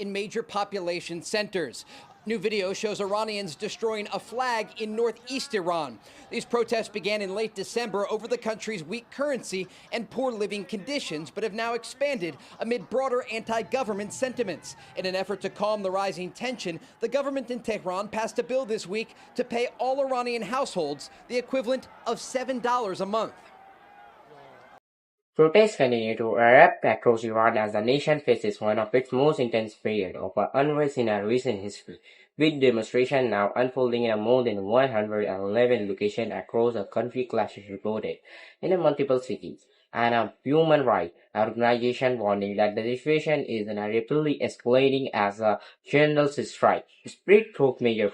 in major population centers. New video shows Iranians destroying a flag in northeast Iran. These protests began in late December over the country's weak currency and poor living conditions, but have now expanded amid broader anti-government sentiments. In an effort to calm the rising tension, the government in Tehran passed a bill this week to pay all Iranian households the equivalent of $7 a month. Protests continue to erupt across Iran as the nation faces one of its most intense periods of unrest in our recent history, with demonstrations now unfolding in more than 111 locations across the country, clashes reported in multiple cities, and a human rights organization warning that the situation is rapidly escalating as a general strike spread through major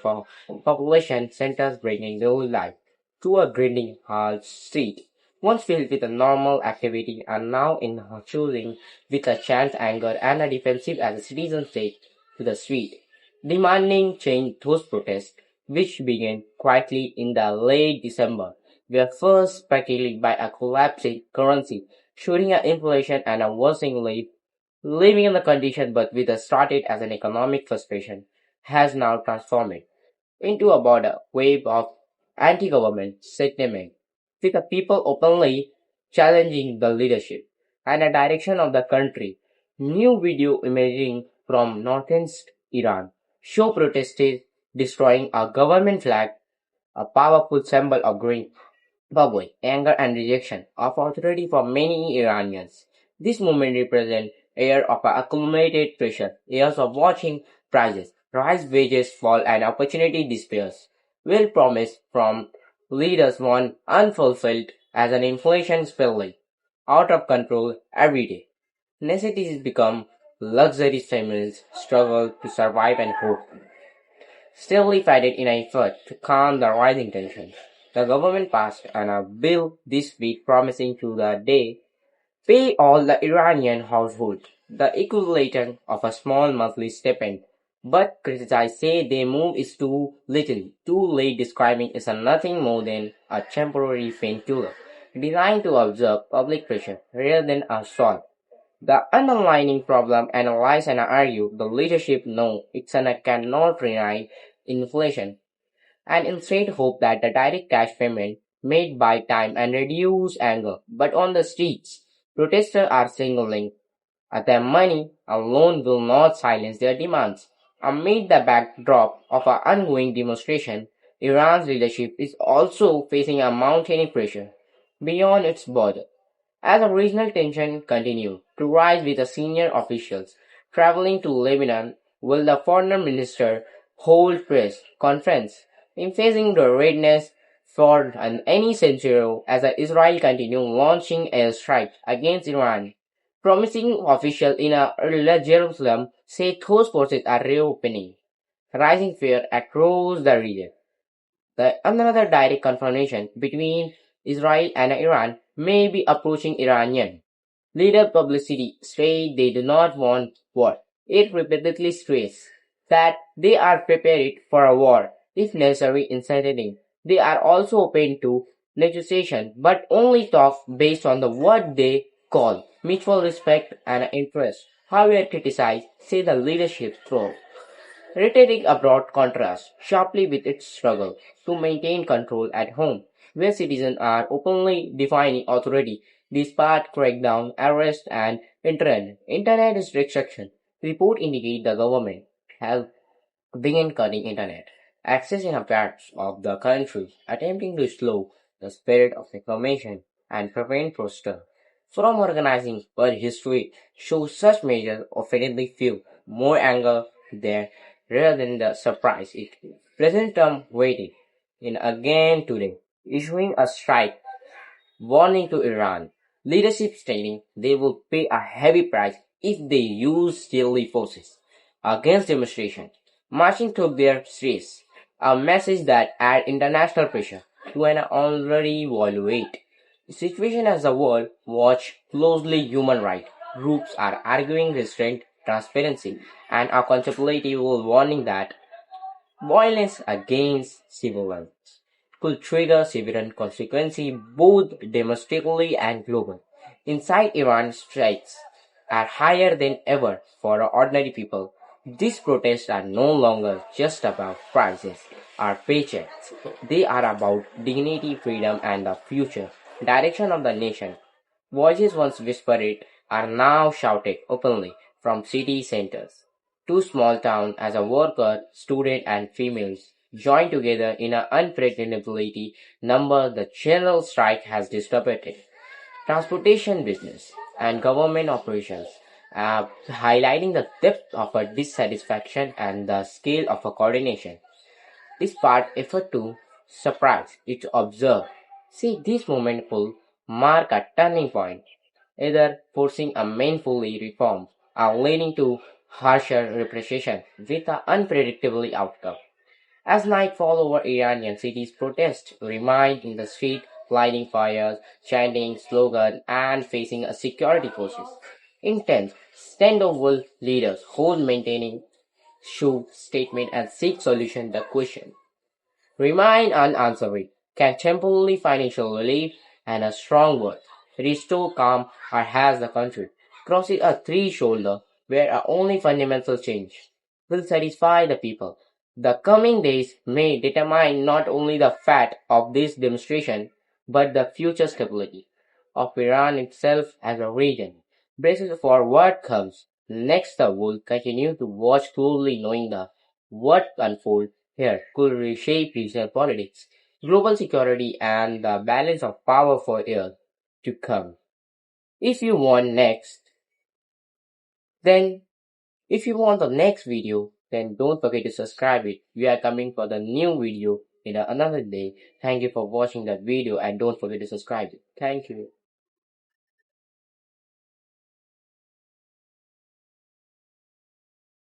population centers, bringing daily life to a grinding halt. Street once filled with a normal activity are now in choosing with a chance anger and a defensive as citizens take to the street, demanding change. Those protests, which began quietly in the late December, were first speculated by a collapsing currency, shooting an inflation and a worsening living in the condition, but with a started as an economic frustration, has now transformed into a broader wave of anti-government sentiment, with the people openly challenging the leadership and the direction of the country. New video emerging from northeast Iran show protesters destroying a government flag, a powerful symbol of growing public anger and rejection of authority for many Iranians. This movement represents years of accumulated pressure, years of watching prices rise, wages fall, and opportunity despairs. Will promise from leaders one unfulfilled as an inflation spilling out of control every day. Necessities become luxury, families struggle to survive and hope. Steadily fighting in an effort to calm the rising tension. The government passed a bill this week promising to the day pay all the Iranian households the equivalent of a small monthly stipend, but critics say the move is too little, too late, describing it as nothing more than a temporary painkiller designed to absorb public pressure rather than solve the underlying problem. Analyze and argue the leadership know it cannot deny inflation and instead hope that the direct cash payment made by time and reduce anger. But on the streets, protesters are signaling that money alone will not silence their demands. Amid the backdrop of an ongoing demonstration, Iran's leadership is also facing a mounting pressure beyond its border. As the regional tension continues to rise with the senior officials traveling to Lebanon, will the foreign minister hold press conference, emphasizing the readiness for any scenario as Israel continues launching airstrikes against Iran. Promising officials in Jerusalem say those forces are reopening, rising fear across the region. Another direct confrontation between Israel and Iran may be approaching. Iranian leader publicity say they do not want war. It repeatedly stressed that they are prepared for a war if necessary, inciting. They are also open to negotiation, but only talk based on what they call mutual respect and interest. However, criticize say the leadership through rhetoric abroad contrasts sharply with its struggle to maintain control at home, where citizens are openly defying authority despite crackdown, arrest, and internet restriction. Reports indicate the government has begun cutting internet access in parts of the country, attempting to slow the spread of information and prevent protesters from organizing. But history shows such measures offensively fuel more anger there rather than the surprise it. President Trump waited in again today, issuing a strike warning to Iran leadership stating they will pay a heavy price if they use deadly forces against demonstrations marching through their streets, a message that adds international pressure to an already volatile situation as the world watch closely. Human rights groups are arguing restraint, transparency, and accountability while warning that violence against civilians could trigger severe consequences both domestically and globally. Inside Iran, stakes are higher than ever for ordinary people. These protests are no longer just about prices or paychecks. They are about dignity, freedom, and the future direction of the nation. Voices once whispered are now shouted openly from city centers to small towns as a worker, student, and females join together in an unpredictability number the general strike has disrupted. Transportation business and government operations, highlighting the depth of a dissatisfaction and the scale of a coordination. Despite effort to surprise, it's observed. See, this moment will mark a turning point, either forcing a meaningfully reform or leading to harsher repression with an unpredictable outcome. As night fall over Iranian cities, protests remain in the street, lighting fires, chanting slogans, and facing a security forces. Intense stand-up leaders hold maintaining shoe statement and seek solution the question remain unanswered. Can temporary financial relief and a strong word restore calm or has the country crosses a threshold where a only fundamental change will satisfy the people? The coming days may determine not only the fate of this demonstration but the future stability of Iran itself as a region. Braces for what comes next the world continue to watch closely knowing the what unfolds here could reshape regional politics, global security, and the balance of power for years to come. If you want next, then if you want the next video, then don't forget to subscribe it. We are coming for the new video in another day. Thank you for watching that video and don't forget to subscribe it. Thank you.